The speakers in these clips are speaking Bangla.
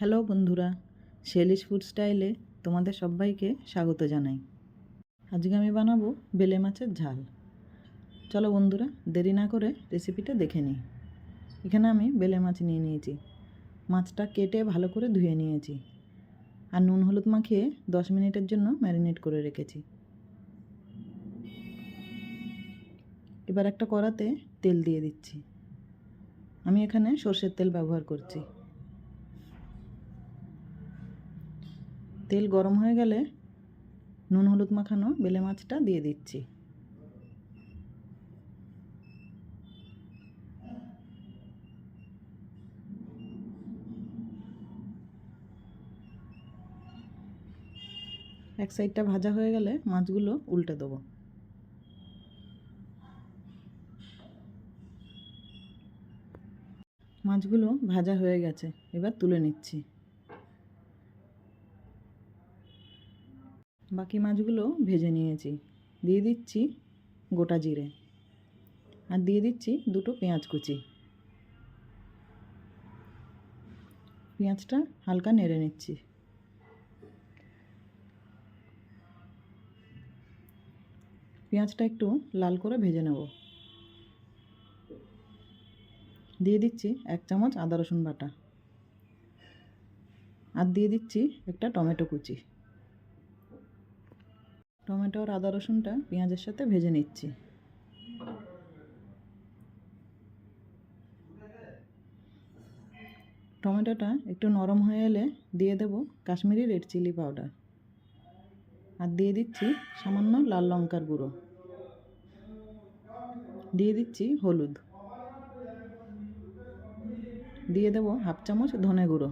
হ্যালো বন্ধুরা, শেলিশ ফুড স্টাইলে তোমাদের সবাইকে স্বাগত জানাই। আজকে আমি বানাবো বেলে মাছের ঝাল। চলো বন্ধুরা, দেরি না করে রেসিপিটা দেখে নিই। এখানে আমি বেলে মাছ নিয়ে নিয়েছি। মাছটা কেটে ভালো করে ধুয়ে নিয়েছি আর নুন হলুদ মাখিয়ে 10 মিনিটের জন্য ম্যারিনেট করে রেখেছি। এবার একটা কড়াতে তেল দিয়ে দিচ্ছি। আমি এখানে সর্ষের তেল ব্যবহার করছি। তেল গরম হয়ে গেলে নুন হলুদ মাখানো বেলে মাছটা দিয়ে দিচ্ছি। এক সাইডটা ভাজা হয়ে গেলে মাছগুলো উল্টে দেবো। মাছগুলো ভাজা হয়ে গেছে, এবার তুলে নিচ্ছি। বাকি মাছগুলো ভেজে নিয়েছি। দিয়ে দিচ্ছি গোটা জিরে আর দিয়ে দিচ্ছি 2টো পেঁয়াজ কুচি। পেঁয়াজটা হালকা নেড়ে নিচ্ছি। পেঁয়াজটা একটু লাল করে ভেজে নেব। দিয়ে দিচ্ছি 1 চামচ আদা রসুন বাটা আর দিয়ে দিচ্ছি একটা টমেটো কুচি। টমেটো আর আদা রসুনটা পেঁয়াজের সাথে ভেজে নিচ্ছি। টমেটোটা একটু নরম হয়ে এলে দিয়ে দেব কাশ্মীরি রেড চিলি পাউডার আর দিয়ে দিচ্ছি সামান্য লাল লঙ্কার গুঁড়ো। দিয়ে দিচ্ছি হলুদ। দিয়ে দেব 1/2 চামচ ধনে গুঁড়ো।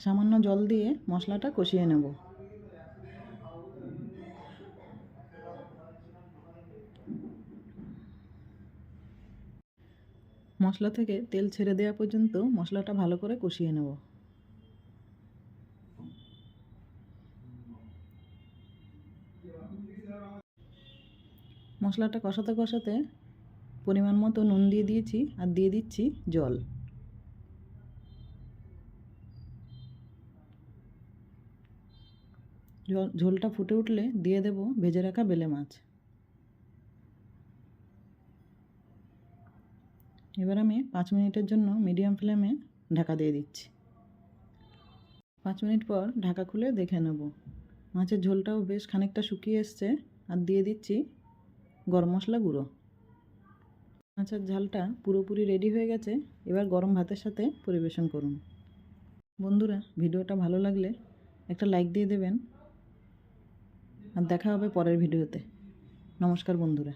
সামান্য জল দিয়ে মশলাটা কষিয়ে নেব। মশলা থেকে তেল ছেড়ে দেওয়া পর্যন্ত মশলাটা ভালো করে কষিয়ে নেব। মশলাটা কষাতে কষাতে পরিমাণ মতো নুন দিয়ে দিয়েছি আর দিয়ে দিচ্ছি জল। ঝোলটা ফুটে উঠলে দিয়ে দেব ভেজে রাখা বেলে মাছ। এবার আমি 5 মিনিটের জন্য মিডিয়াম ফ্লেমে ঢাকা দিয়ে দিচ্ছি। 5 মিনিট পর ঢাকা খুলে দেখে নেব। মাছের ঝোলটাও বেশ খানিকটা শুকিয়ে এসছে আর দিয়ে দিচ্ছি গরম মশলা গুঁড়ো। মাছের ঝালটা পুরোপুরি রেডি হয়ে গেছে। এবার গরম ভাতের সাথে পরিবেশন করুন। বন্ধুরা, ভিডিওটা ভালো লাগলে একটা লাইক দিয়ে দেবেন আর দেখা হবে পরের ভিডিওতে। নমস্কার বন্ধুরা।